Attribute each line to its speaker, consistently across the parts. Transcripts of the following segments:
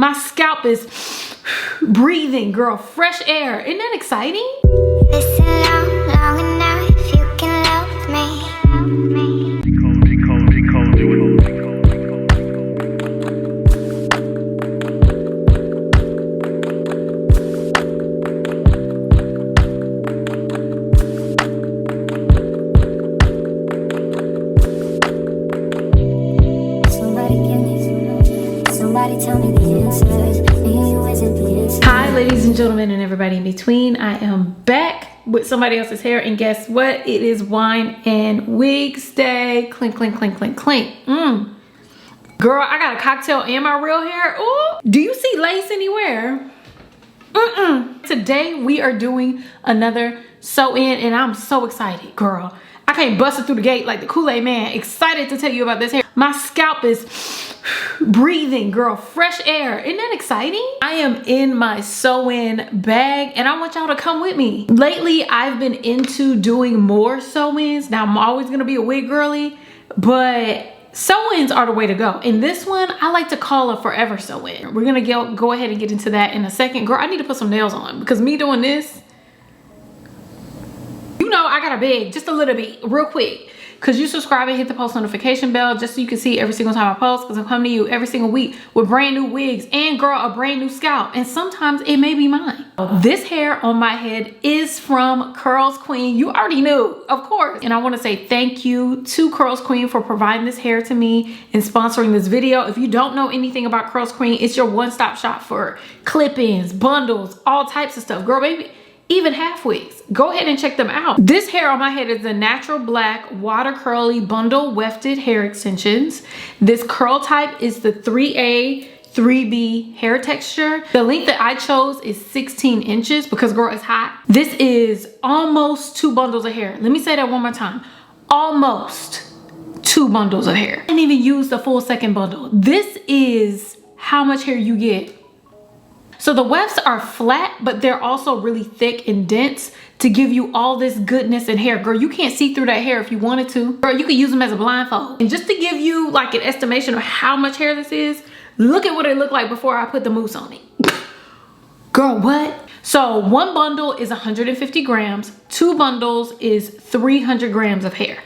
Speaker 1: My scalp is breathing, girl, fresh air. Isn't that exciting?
Speaker 2: Listen long enough, you can love me. Somebody tell me the answers. Me and you isn't the answer.
Speaker 1: Hi, ladies and gentlemen, and everybody in between. I am back with somebody else's hair, and guess what? It is wine and wigs day. Clink, clink, clink, clink, clink. Girl, I got a cocktail and my real hair. Ooh, do you see lace anywhere? Today we are doing another sew in, and I'm so excited, girl. I can't bust it through the gate like the Kool-Aid man. Excited to tell you about this hair. My scalp is breathing, girl, fresh air. Isn't that exciting? I am in my sew-in bag, and I want y'all to come with me. Lately, I've been into doing more sew-ins. Now, I'm always gonna be a wig girly, but sew-ins are the way to go. And this one, I like to call a forever sew-in. We're gonna go ahead and get into that in a second. Girl, I need to put some nails on because me doing this, you know, I gotta beg just a little bit, real quick. Cause you subscribe and hit the post notification bell just so you can see every single time I post, because I'm coming to you every single week with brand new wigs and, girl, a brand new scalp. And sometimes it may be mine. This hair on my head is from Curlsqueen. You already knew, of course. And I want to say thank you to Curlsqueen for providing this hair to me and sponsoring this video. If you don't know anything about Curlsqueen, it's your one-stop shop for clip-ins, bundles, all types of stuff. Girl, baby, even half wigs. Go ahead and check them out. This hair on my head is the natural black water curly bundle wefted hair extensions. This curl type is the 3A 3B hair texture. The length that I chose is 16 inches because, girl, it's hot. This is almost 2 bundles of hair. Let me say that one more time. Almost 2 bundles of hair. I didn't even use the full second bundle. This is how much hair you get. So the wefts are flat, but they're also really thick and dense to give you all this goodness in hair. Girl, you can't see through that hair if you wanted to. Girl, you could use them as a blindfold. And just to give you like an estimation of how much hair this is, look at what it looked like before I put the mousse on it. Girl, what? So 1 bundle is 150 grams. 2 bundles is 300 grams of hair.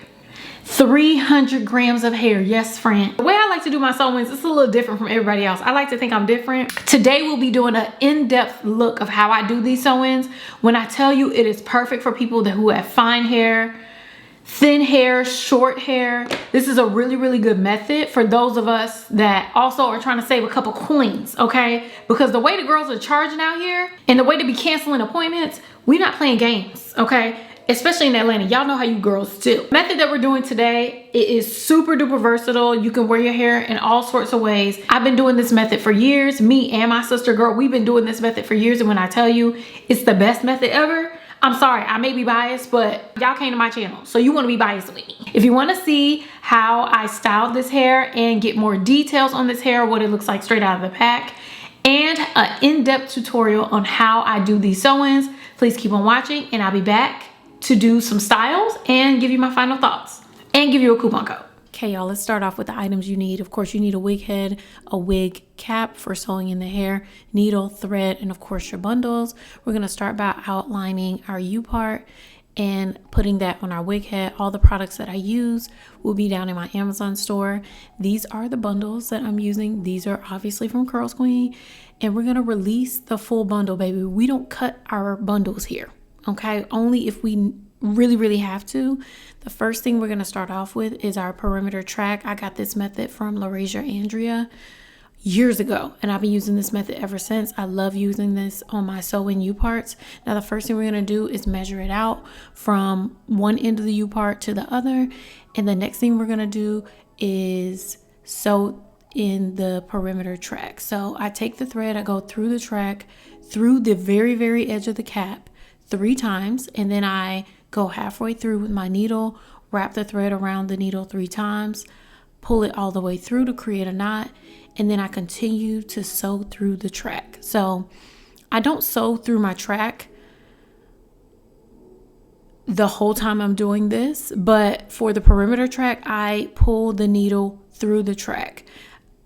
Speaker 1: 300 grams of hair, yes, friend. The way I like to do my sew-ins, it's a little different from everybody else. I like to think I'm different. Today we'll be doing an in-depth look of how I do these sew-ins. When I tell you it is perfect for people who have fine hair, thin hair, short hair. This is a really, really good method for those of us that also are trying to save a couple coins, okay? Because the way the girls are charging out here and the way to be canceling appointments, we're not playing games, okay? Especially in Atlanta, y'all know how you girls do. Method that we're doing today, it is super duper versatile. You can wear your hair in all sorts of ways. I've been doing this method for years. Me and my sister, girl, we've been doing this method for years. And when I tell you it's the best method ever, I'm sorry, I may be biased, but y'all came to my channel, so you want to be biased with me. If you want to see how I styled this hair and get more details on this hair, what it looks like straight out of the pack, and an in-depth tutorial on how I do these sew-ins, please keep on watching, and I'll be back to do some styles and give you my final thoughts and give you a coupon code. Okay, y'all, let's start off with the items you need. Of course, you need a wig head, a wig cap for sewing in the hair, needle, thread, and of course your bundles. We're gonna start by outlining our U part and putting that on our wig head. All the products that I use will be down in my Amazon store. These are the bundles that I'm using. These are obviously from Curlsqueen, and we're gonna release the full bundle, baby. We don't cut our bundles here. Okay, only if we really, really have to. The first thing we're going to start off with is our perimeter track. I got this method from Andrea years ago, and I've been using this method ever since. I love using this on my sew-in U parts. Now, the first thing we're going to do is measure it out from one end of the U part to the other. And the next thing we're going to do is sew in the perimeter track. So I take the thread, I go through the track, through the very, very edge of the cap 3 times, and then I go halfway through with my needle, wrap the thread around the needle 3 times, pull it all the way through to create a knot, and then I continue to sew through the track. So I don't sew through my track the whole time I'm doing this, but for the perimeter track, I pull the needle through the track.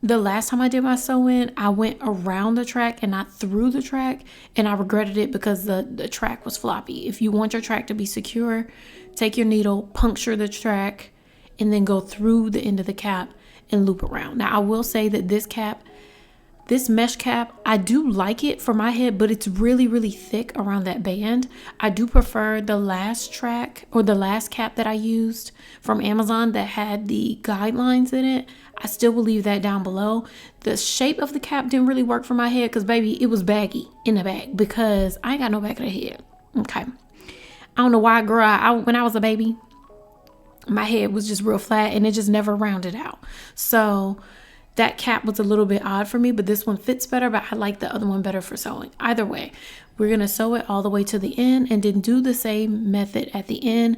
Speaker 1: the last time I did my sew-in, I went around the track and not through the track, and I regretted it because the track was floppy. If you want your track to be secure, take your needle, puncture the track, and then go through the end of the cap and loop around. Now, I will say that this mesh cap, I do like it for my head, but it's really, really thick around that band. I do prefer the last track or the last cap that I used from Amazon that had the guidelines in it. I still will leave that down below. The shape of the cap didn't really work for my head because, baby, it was baggy in the back because I ain't got no back of the head. Okay. I don't know why, girl. When I was a baby, my head was just real flat and it just never rounded out. So that cap was a little bit odd for me, but this one fits better, but I like the other one better for sewing. Either way, we're going to sew it all the way to the end and then do the same method at the end.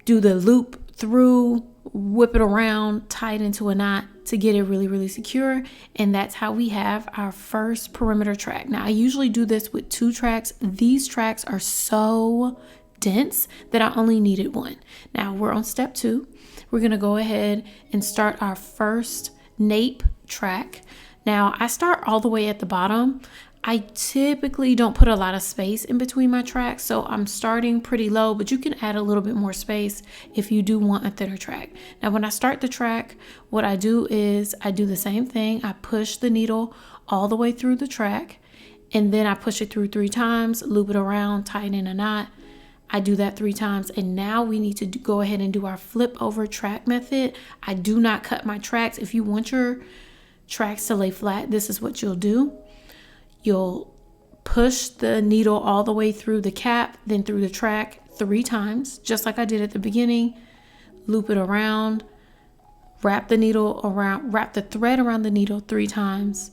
Speaker 1: Do the loop through, whip it around, tie it into a knot to get it really, really secure. And that's how we have our first perimeter track. Now, I usually do this with 2 tracks. These tracks are so dense that I only needed 1. Now, we're on step 2. We're going to go ahead and start our first nape track. Now, I start all the way at the bottom. I typically don't put a lot of space in between my tracks, so I'm starting pretty low, but you can add a little bit more space if you do want a thinner track. Now, when I start the track, what I do is I do the same thing. I push the needle all the way through the track, and then I push it through 3 times, loop it around, tie it in a knot. I do that 3 times, and now we need to go ahead and do our flip over track method. I do not cut my tracks. If you want your tracks to lay flat, this is what you'll do. You'll push the needle all the way through the cap, then through the track 3 times, just like I did at the beginning. Loop it around, wrap the thread around the needle 3 times,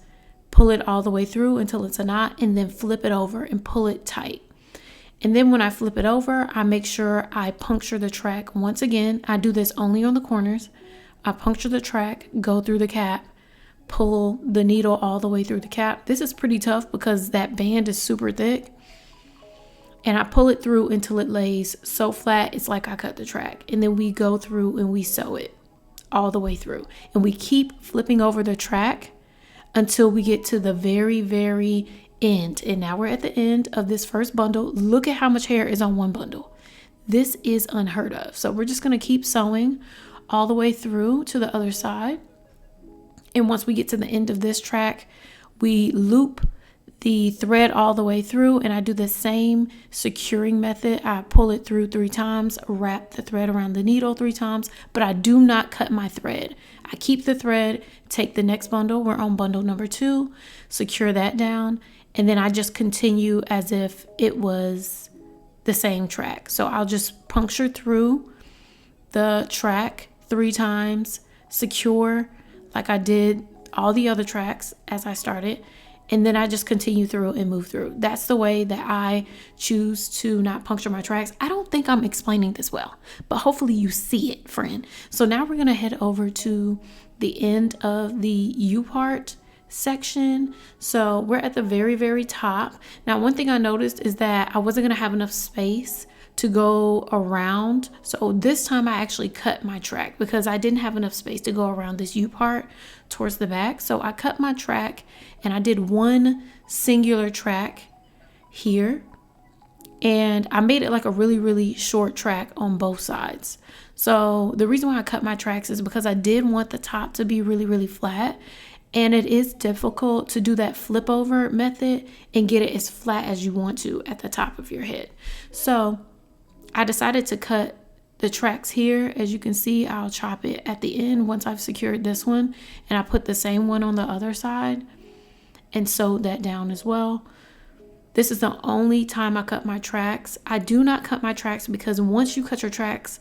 Speaker 1: pull it all the way through until it's a knot, and then flip it over and pull it tight. And then when I flip it over, I make sure I puncture the track once again. I do this only on the corners. I puncture the track, go through the cap, pull the needle all the way through the cap. This is pretty tough because that band is super thick. And I pull it through until it lays so flat, it's like I cut the track. And then we go through and we sew it all the way through. And we keep flipping over the track until we get to the very, very end. And now we're at the end of this first bundle. Look at how much hair is on one bundle. This is unheard of. So we're just going to keep sewing all the way through to the other side. And once we get to the end of this track, we loop the thread all the way through, and I do the same securing method. I pull it through 3 times, wrap the thread around the needle 3 times, but I do not cut my thread. I keep the thread, take the next bundle, we're on bundle number 2, secure that down, and then I just continue as if it was the same track. So I'll just puncture through the track 3 times, secure like I did all the other tracks as I started, and then I just continue through and move through. That's the way that I choose to not puncture my tracks. I don't think I'm explaining this well, but hopefully you see it, friend. So now we're going to head over to the end of the U part section. So we're at the very, very top. Now, one thing I noticed is that I wasn't going to have enough space to go around. So this time I actually cut my track because I didn't have enough space to go around this U part towards the back. So I cut my track and I did one singular track here. And I made it like a really, really short track on both sides. So the reason why I cut my tracks is because I did want the top to be really, really flat. And it is difficult to do that flip over method and get it as flat as you want to at the top of your head. So I decided to cut the tracks here. As you can see, I'll chop it at the end once I've secured this one. And I put the same one on the other side and sewed that down as well. This is the only time I cut my tracks. I do not cut my tracks because once you cut your tracks,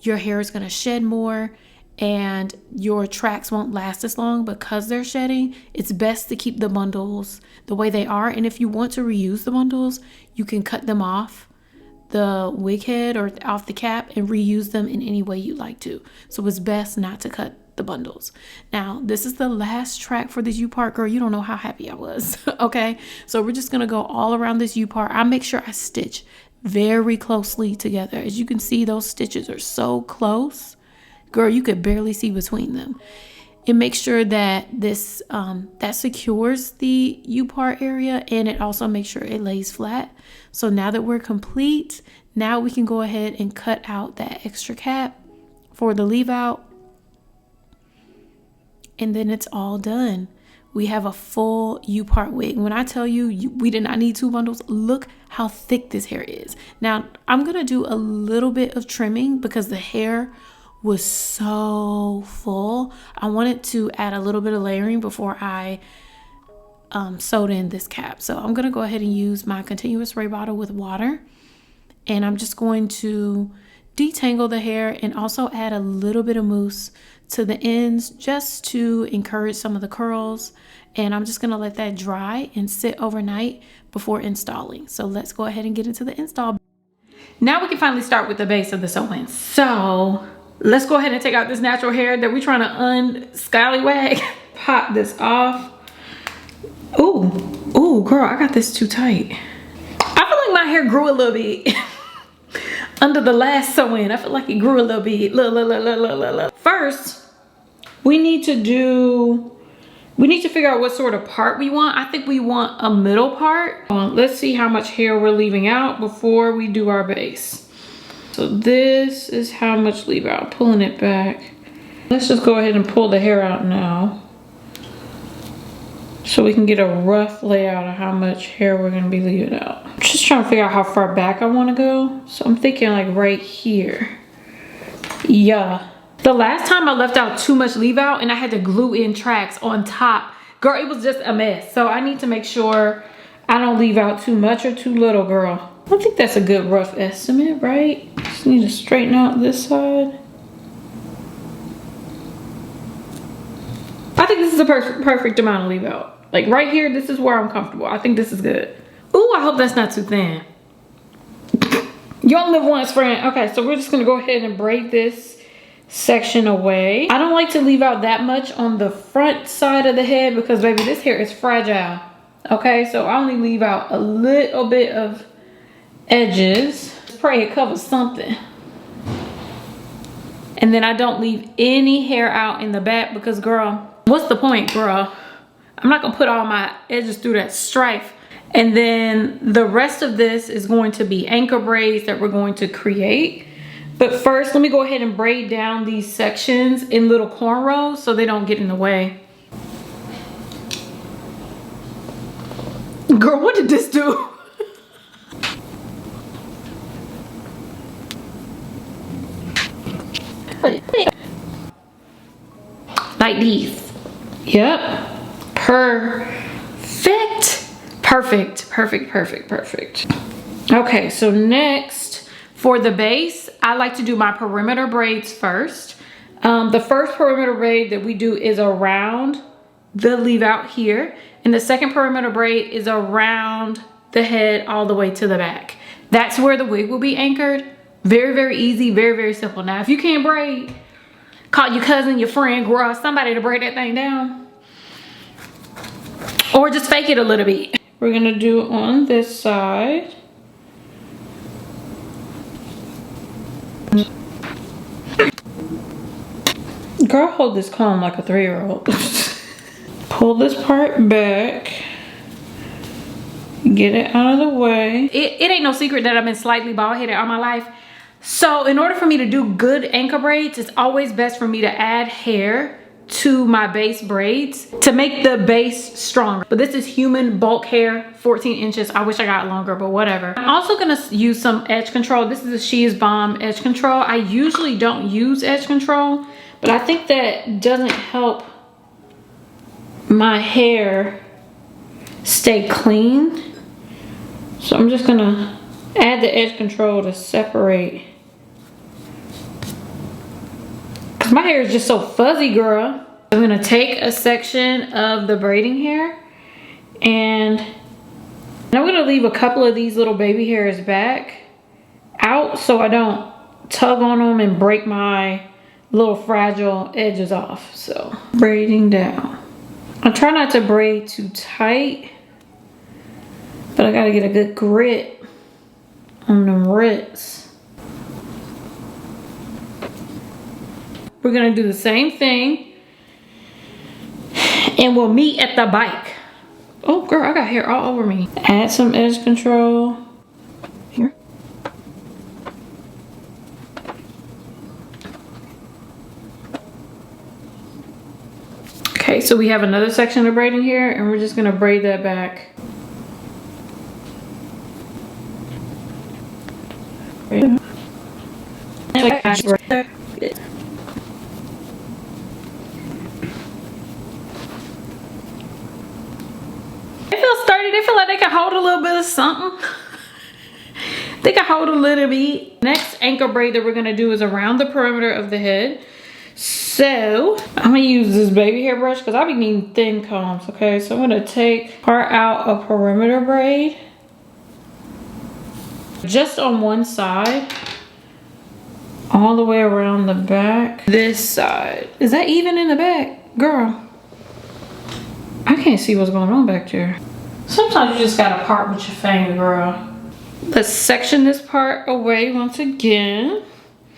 Speaker 1: your hair is going to shed more and your tracks won't last as long because they're shedding. It's best to keep the bundles the way they are. And if you want to reuse the bundles, you can cut them off the wig head or off the cap and reuse them in any way you like to. So it's best not to cut the bundles. Now, this is the last track for this U part. Girl, you don't know how happy I was. Okay, so we're just gonna go all around this U part. I make sure I stitch very closely together. As you can see, those stitches are so close. Girl, you could barely see between them. It makes sure that this that secures the U-part area, and it also makes sure it lays flat. So now that we're complete, now we can go ahead and cut out that extra cap for the leave out. And then it's all done. We have a full U-part wig. When I tell you, we did not need 2 bundles, look how thick this hair is. Now, I'm gonna do a little bit of trimming because the hair was so full. I wanted to add a little bit of layering before I sewed in this cap. So I'm gonna go ahead and use my continuous spray bottle with water. And I'm just going to detangle the hair and also add a little bit of mousse to the ends just to encourage some of the curls. And I'm just gonna let that dry and sit overnight before installing. So let's go ahead and get into the install. Now we can finally start with the base of the sew-in. So let's go ahead and take out this natural hair that we're trying to unscallywag. Pop this off. Ooh, girl, I got this too tight. I feel like my hair grew a little bit. Under the last sew-in, I feel like it grew a little bit. Look. First, we need to figure out what sort of part we want. I think we want a middle part. Let's see how much hair we're leaving out before we do our base. So this is how much leave out, pulling it back. Let's just go ahead and pull the hair out now, so we can get a rough layout of how much hair we're gonna be leaving out. I'm just trying to figure out how far back I wanna go. So I'm thinking like right here. Yeah. The last time I left out too much leave out and I had to glue in tracks on top, girl, it was just a mess. So I need to make sure I don't leave out too much or too little, girl. I think that's a good rough estimate, right? Just need to straighten out this side. I think this is a perfect amount of leave out. Like right here, this is where I'm comfortable. I think this is good. Ooh, I hope that's not too thin. You only live once, friend. Okay, so we're just gonna go ahead and braid this section away. I don't like to leave out that much on the front side of the head because baby, this hair is fragile. Okay, so I only leave out a little bit of edges. Pray it covers something. And then I don't leave any hair out in the back because girl, what's the point, girl? I'm not gonna put all my edges through that strife. And then the rest of this is going to be anchor braids that we're going to create. But first, let me go ahead and braid down these sections in little cornrows so they don't get in the way. Girl, what did this do? Like these. Yep. Perfect. Okay, so next for the base, I like to do my perimeter braids first. The first perimeter braid that we do is around the leave out here, and the second perimeter braid is around the head all the way to the back. That's where the wig will be anchored. Very easy, very simple. Now if you can't braid, call your cousin, your friend, girl, somebody to braid that thing down, or just fake it a little bit. We're gonna do on this side. Girl, hold this comb like a 3-year-old. Pull this part back. Get it out of the way. It ain't no secret that I've been slightly bald headed all my life. So in order for me to do good anchor braids, it's always best for me to add hair to my base braids to make the base stronger. But this is human bulk hair, 14 inches. I wish I got longer, but whatever. I'm also gonna use some edge control. This is a She Is Bomb edge control. I usually don't use edge control, but I think that doesn't help my hair stay clean. So I'm just gonna add the edge control to separate. Cause my hair is just so fuzzy, girl. I'm gonna take a section of the braiding hair and I'm gonna leave a couple of these little baby hairs back out so I don't tug on them and break my little fragile edges off. So braiding down. I try not to braid too tight, but I gotta get a good grip on them roots. We're gonna do the same thing And we'll meet at the bike. Oh girl, I got hair all over me. Add some edge control. Here. Okay, so we have another section of braiding here, and we're just gonna braid that back. They feel sturdy. They feel like they can hold a little bit of something. They can hold a little bit. Next anchor braid that we're gonna do is around the perimeter of the head. So I'm gonna use this baby hair brush because I be needing thin combs. Okay, so I'm gonna take part out a perimeter braid just on one side, all the way around the back. This side, is that even in the back, girl? I can't see what's going on back there. Sometimes you just gotta part with your finger, girl. Let's section this part away once again.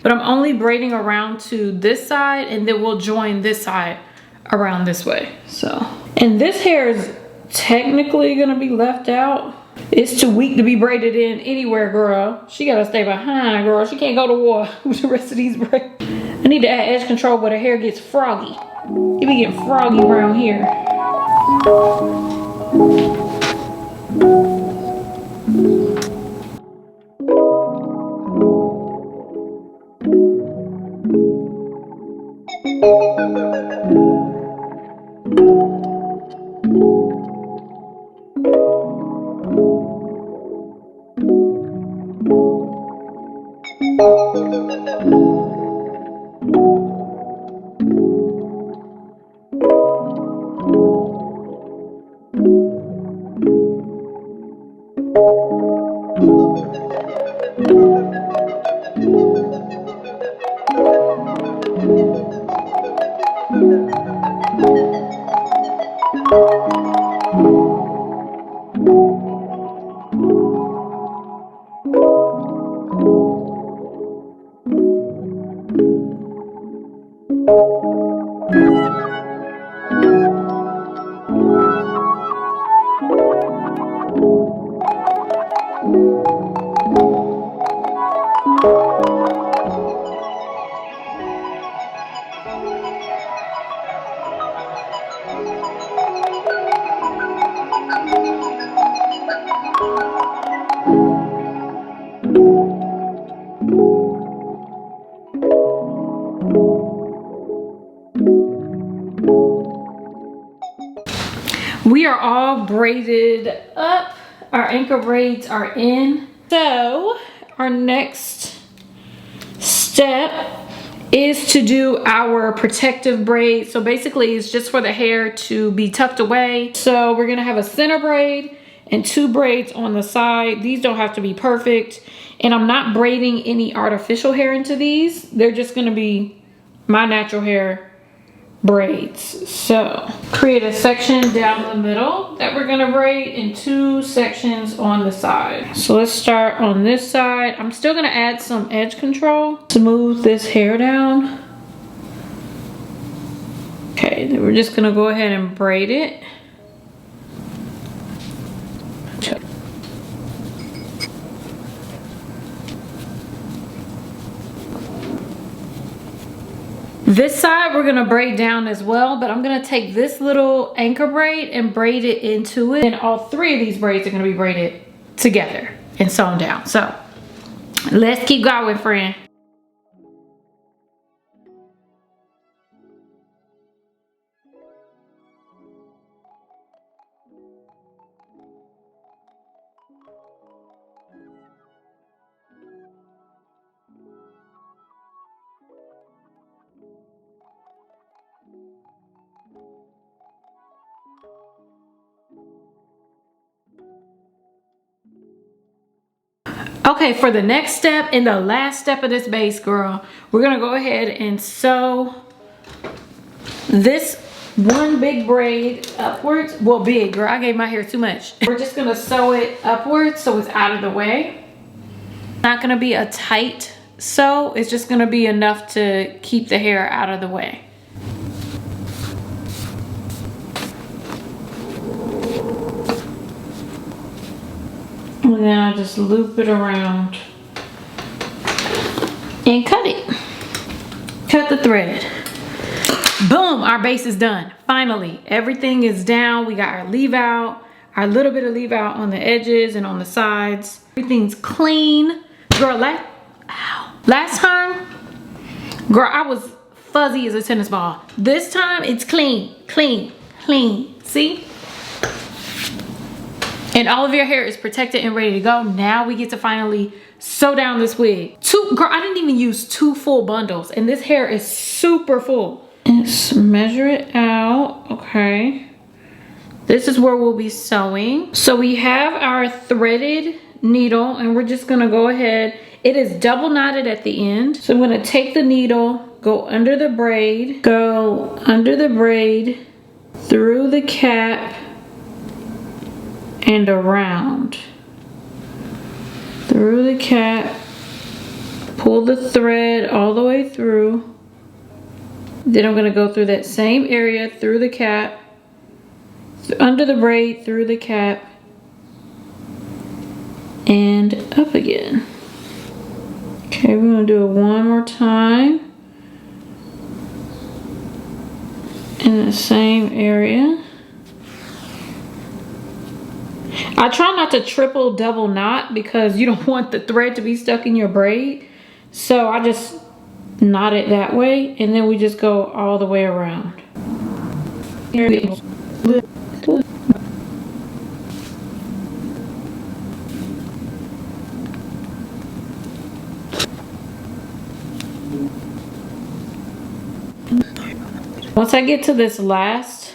Speaker 1: But I'm only braiding around to this side, and then we'll join this side around this way. So, and this hair is technically gonna be left out. It's too weak to be braided in anywhere, girl. She gotta stay behind, girl. She can't go to war with the rest of these braids. I need to add edge control where the hair gets froggy. It be getting froggy around here. We are all braided up. Our anchor braids are in. So our next step is to do our protective braid. So basically it's just for the hair to be tucked away. So we're gonna have a center braid and 2 braids on the side. These don't have to be perfect. And I'm not braiding any artificial hair into these. They're just gonna be my natural hair braids. So create a section down the middle that we're gonna braid and 2 sections on the side. So let's start on this side. I'm still gonna add some edge control. Smooth this hair down. Okay, then we're just gonna go ahead and braid it. This side we're gonna braid down as well, but I'm gonna take this little anchor braid and braid it into it. And all 3 of these braids are gonna be braided together and sewn down. So let's keep going, friend. Okay, for the next step and the last step of this base, girl, we're gonna go ahead and sew this one big braid upwards. Well, big, girl, I gave my hair too much. We're just gonna sew it upwards so it's out of the way. Not gonna be a tight sew, it's just gonna be enough to keep the hair out of the way. And then I just loop it around and cut it. Cut the thread. Boom, our base is done. Finally, everything is down. We got our leave out, our little bit of leave out on the edges and on the sides. Everything's clean. Girl, last time, girl, I was fuzzy as a tennis ball. This time it's clean, clean, clean. See? And all of your hair is protected and ready to go. Now we get to finally sew down this wig. Girl, I didn't even use 2 full bundles, and this hair is super full. Let's measure it out. Okay. This is where we'll be sewing. So we have our threaded needle, and we're just gonna go ahead. It is double knotted at the end. So I'm gonna take the needle, go under the braid, through the cap, and around. Through the cap, pull the thread all the way through. Then I'm gonna go through that same area, through the cap, under the braid, through the cap, and up again. Okay, we're gonna do it one more time in the same area. I try not to triple double knot because you don't want the thread to be stuck in your braid. So I just knot it that way, and then we just go all the way around. Once I get to this last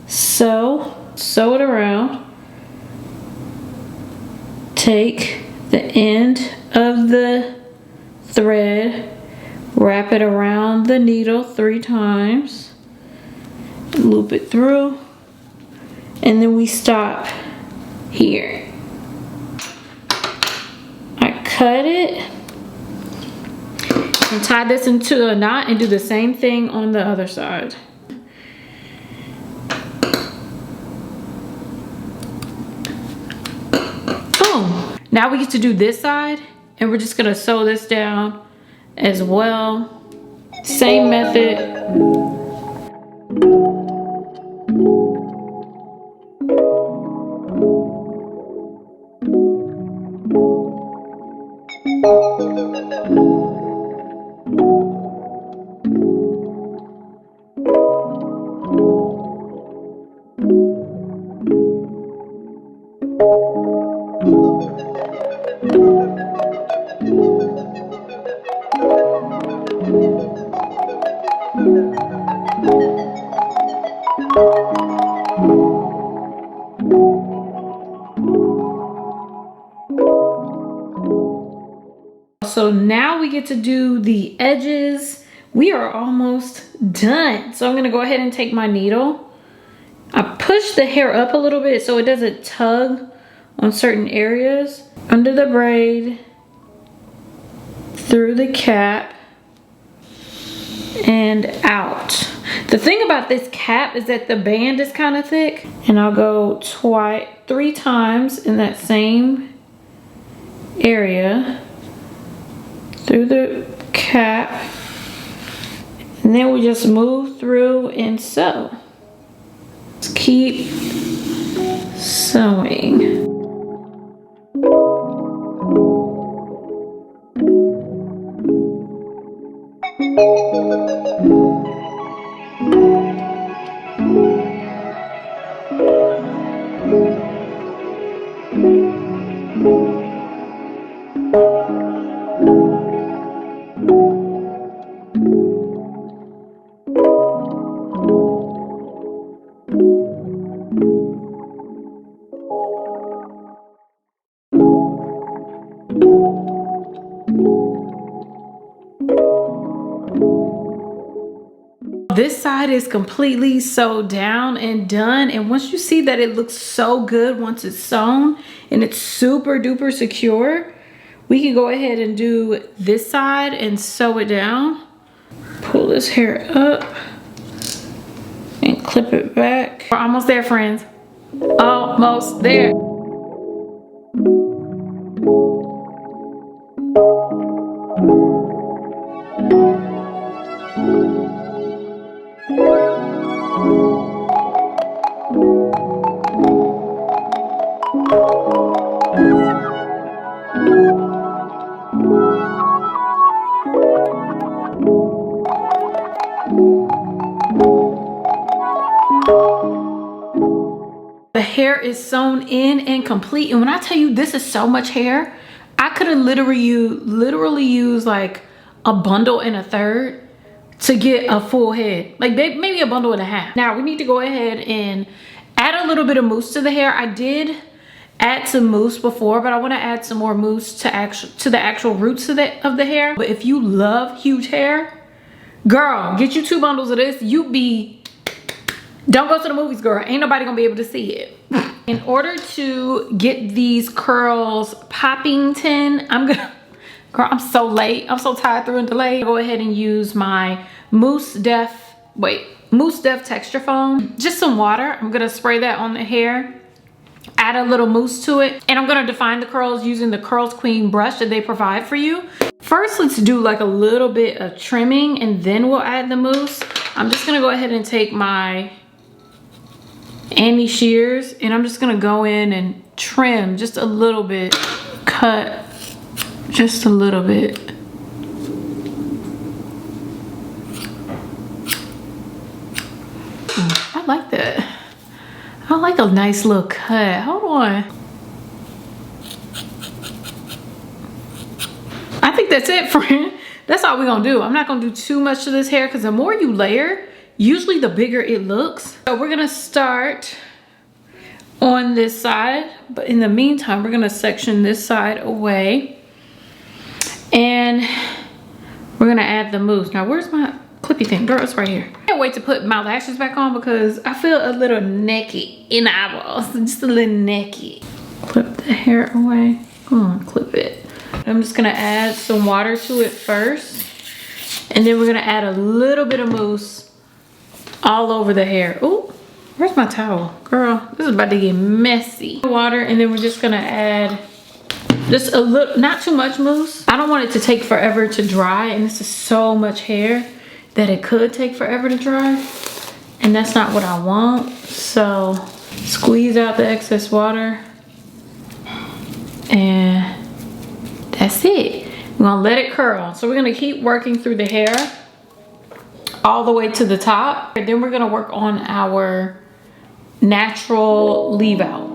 Speaker 1: sew it around. Take the end of the thread, wrap it around the needle 3 times, loop it through, and then we stop here. I cut it and tie this into a knot and do the same thing on the other side. Boom. Now we get to do this side, and we're just gonna sew this down as well. Same method. So now we get to do the edges. We are almost done. So I'm gonna go ahead and take my needle. I push the hair up a little bit so it doesn't tug on certain areas. Under the braid, through the cap, and out. The thing about this cap is that the band is kind of thick, and I'll go 3 times in that same area, through the cap, and then we just move through and sew. Let's keep sewing. This side is completely sewed down and done, and once you see that it looks so good once it's sewn and it's super duper secure, we can go ahead and do this side and sew it down. Pull this hair up and clip it back. We're almost there, friends. Almost there. The hair is sewn in and complete. And when I tell you this is so much hair, I could have literally used like a bundle and a third to get a full head. Like maybe a bundle and a half. Now we need to go ahead and add a little bit of mousse to the hair. I did add some mousse before, but I want to add some more mousse to the actual roots of the hair. But if you love huge hair, girl, get you 2 bundles of this. Don't go to the movies, girl. Ain't nobody gonna be able to see it. In order to get these curls poppington, girl, I'm so late. I'm so tired through and delayed. Go ahead and use my Mousse Def Texture Foam. Just some water. I'm gonna spray that on the hair. Add a little mousse to it. And I'm gonna define the curls using the Curlsqueen brush that they provide for you. First, let's do like a little bit of trimming and then we'll add the mousse. I'm just gonna go ahead and take my Annie shears and I'm just gonna go in and trim just a little bit. Cut just a little bit. I like that. I like a nice little cut. Hold on. I think that's it, friend. That's all we're gonna do. I'm not gonna do too much to this hair because the more you layer, usually the bigger it looks. So we're gonna start on this side, but in the meantime, we're gonna section this side away. And we're gonna add the mousse. Now, where's my clippy thing? Girl, it's right here. I can't wait to put my lashes back on because I feel a little naked in the eyeballs. Just a little naked. Clip the hair away. Come on, clip it. I'm just gonna add some water to it first. And then we're gonna add a little bit of mousse all over the hair. Ooh, where's my towel? Girl, this is about to get messy. Water, and then we're just gonna add just a little, not too much mousse. I don't want it to take forever to dry, and this is so much hair that it could take forever to dry, and that's not what I want. So squeeze out the excess water, and that's it. We're gonna let it curl. So we're gonna keep working through the hair all the way to the top, and then we're gonna work on our natural leave out.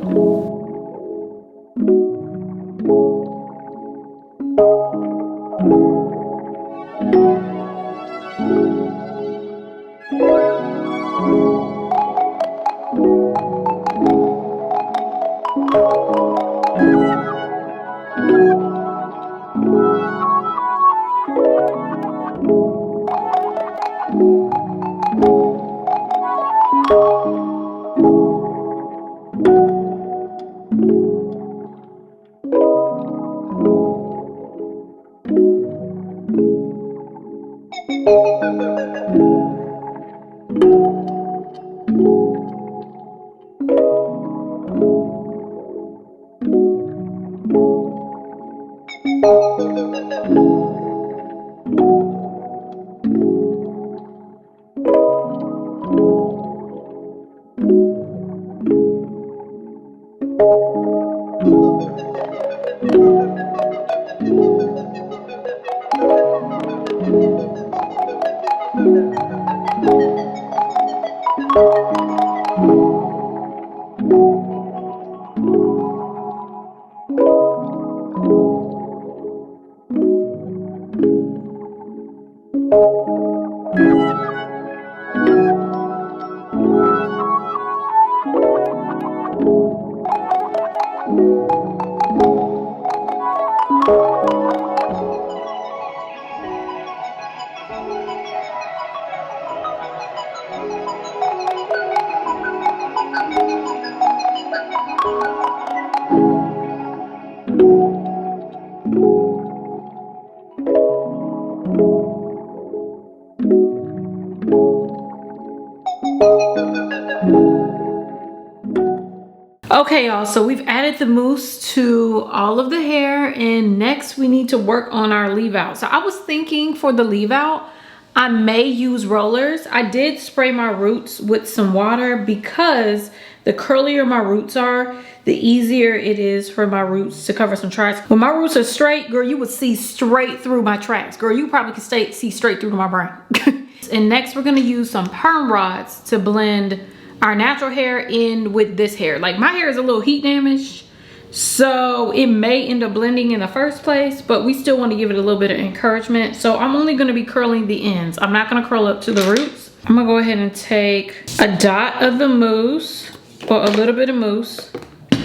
Speaker 1: Okay, y'all, so we've added the mousse to all of the hair, and next we need to work on our leave out. So I was thinking for the leave out, I may use rollers. I did spray my roots with some water because the curlier my roots are, the easier it is for my roots to cover some tracks. When my roots are straight, girl, you would see straight through my tracks. Girl, you probably could see straight through to my brain. And next we're gonna use some perm rods to blend our natural hair in with this hair. Like my hair is a little heat damaged, so it may end up blending in the first place, but we still want to give it a little bit of encouragement. So I'm only going to be curling the ends. I'm not going to curl up to the roots. I'm going to go ahead and take a dot of the mousse, or a little bit of mousse.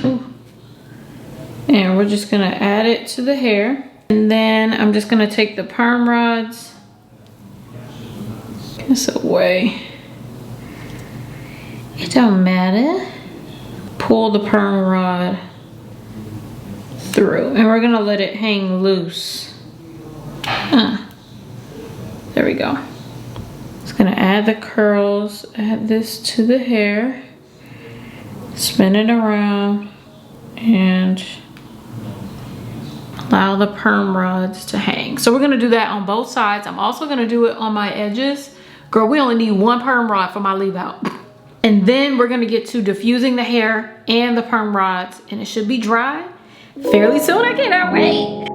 Speaker 1: Ooh. And we're just going to add it to the hair. And then I'm just going to take the perm rods. This away. It don't matter. Pull the perm rod through, and we're gonna let it hang loose. There we go. Just gonna add the curls, add this to the hair, spin it around, and allow the perm rods to hang. So we're gonna do that on both sides. I'm also gonna do it on my edges. Girl, we only need one perm rod for my leave out. And then we're gonna get to diffusing the hair and the perm rods, and it should be dry fairly soon. I cannot wait.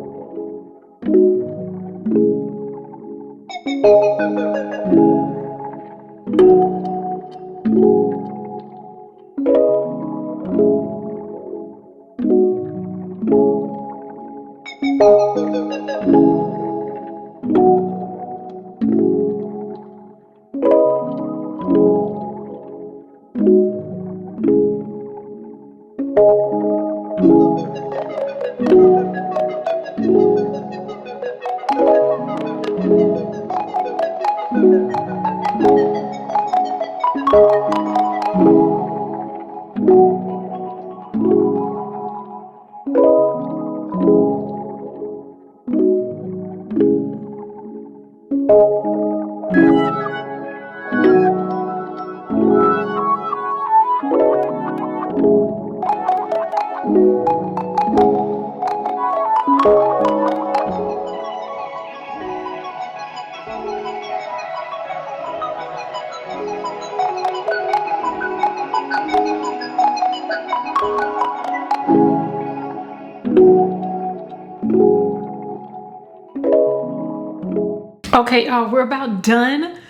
Speaker 1: Okay, y'all, we're about done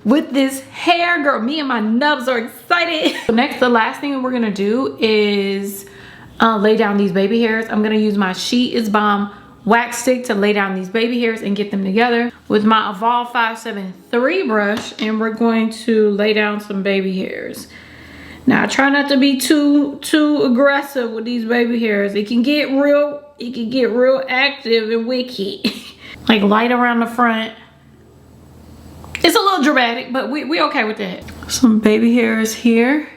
Speaker 1: with this hair. Girl, me and my nubs are excited. So next, the last thing we're gonna do is lay down these baby hairs. I'm gonna use my She Is Bomb wax stick to lay down these baby hairs and get them together with my Evolve 573 brush, and we're going to lay down some baby hairs. Now, I try not to be too aggressive with these baby hairs. It can get real active and wicked. Like light around the front. It's a little dramatic, but we okay with that. Some baby hairs here.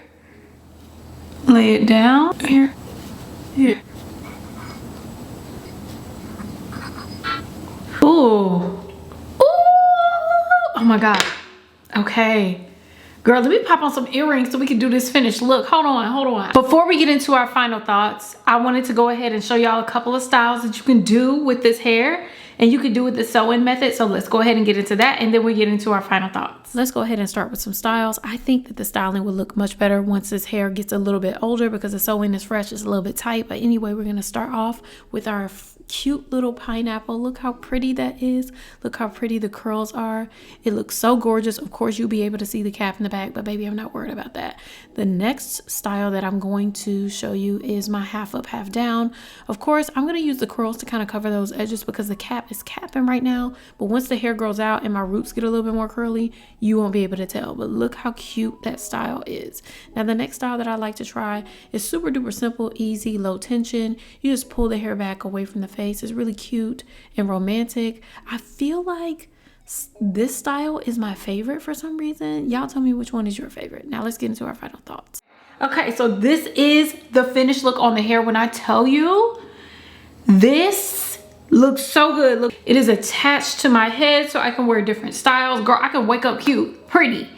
Speaker 1: Lay it down here. Here. Ooh. Ooh. Oh my God. Okay. Girl, let me pop on some earrings so we can do this finished look. Hold on. Before we get into our final thoughts, I wanted to go ahead and show y'all a couple of styles that you can do with this hair. And you can do with the sew-in method. So let's go ahead and get into that, and then we get into our final thoughts. Let's go ahead and start with some styles. I think that the styling will look much better once this hair gets a little bit older because the sew-in is fresh. It's a little bit tight. But anyway, we're going to start off with our cute little pineapple. Look how pretty that is. Look how pretty the curls are. It looks so gorgeous. Of course, you'll be able to see the cap in the back, but baby, I'm not worried about that. The next style that I'm going to show you is my half up, half down. Of course, I'm going to use the curls to kind of cover those edges because the cap is capping right now. But once the hair grows out and my roots get a little bit more curly, you won't be able to tell. But look how cute that style is. Now, the next style that I like to try is super duper simple, easy, low tension. You just pull the hair back away from the face. It's really cute and romantic. I feel like this style is my favorite for some reason. Y'all tell me which one is your favorite. Now let's get into our final thoughts. Okay, so this is the finished look on the hair. When I tell you, this looks so good. Look, it is attached to my head so I can wear different styles. Girl, I can wake up cute, pretty.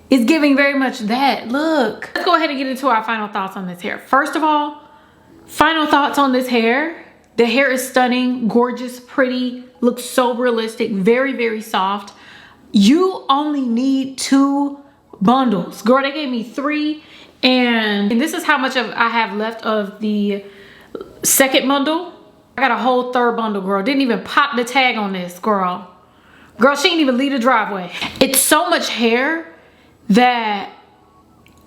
Speaker 1: It's giving very much that. Look. Let's go ahead and get into our final thoughts on this hair. First of all, final thoughts on this hair. The hair is stunning, gorgeous, pretty, looks so realistic, very, very soft. You only need 2 bundles. Girl, they gave me 3, and this is how much I have left of the second bundle. I got a whole 3rd bundle, girl. Didn't even pop the tag on this, girl. Girl, she didn't even leave the driveway. It's so much hair that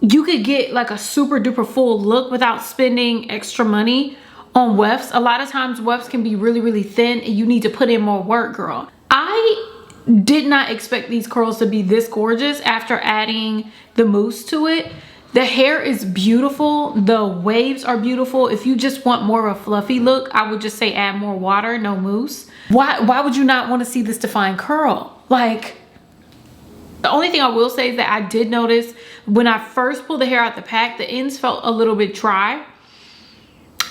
Speaker 1: you could get like a super duper full look without spending extra money on wefts. A lot of times wefts can be really, really thin and you need to put in more work, girl. I did not expect these curls to be this gorgeous after adding the mousse to it. The hair is beautiful. The waves are beautiful. If you just want more of a fluffy look, I would just say add more water, no mousse. Why would you not want to see this defined curl? Like, the only thing I will say is that I did notice when I first pulled the hair out the pack, the ends felt a little bit dry.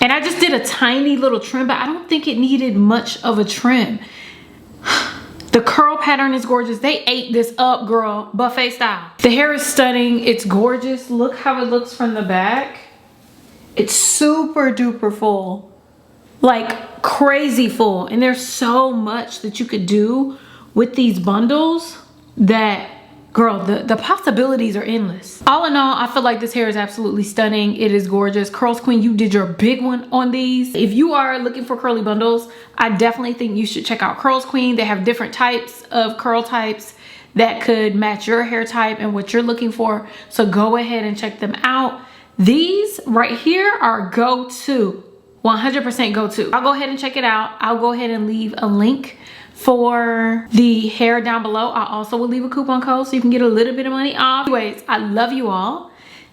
Speaker 1: And I just did a tiny little trim, but I don't think it needed much of a trim. The curl pattern is gorgeous. They ate this up, girl, buffet style. The hair is stunning. It's gorgeous. Look how it looks from the back. It's super duper full, like crazy full. And there's so much that you could do with these bundles that, girl, the possibilities are endless. All in all, I feel like this hair is absolutely stunning. It is gorgeous. Curlsqueen, you did your big one on these. If you are looking for curly bundles, I definitely think you should check out Curlsqueen. They have different types of curl types that could match your hair type and what you're looking for. So go ahead and check them out. These right here are go-to, 100% go-to. I'll go ahead and check it out. I'll go ahead and leave a link for the hair down below. I also will leave a coupon code so you can get a little bit of money off. Anyways, I love you all.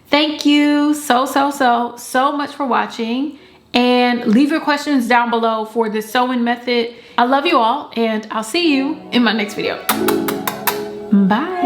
Speaker 1: Thank you so much for watching, and leave your questions down below for this sewing method. I love you all, and I'll see you in my next video. Bye.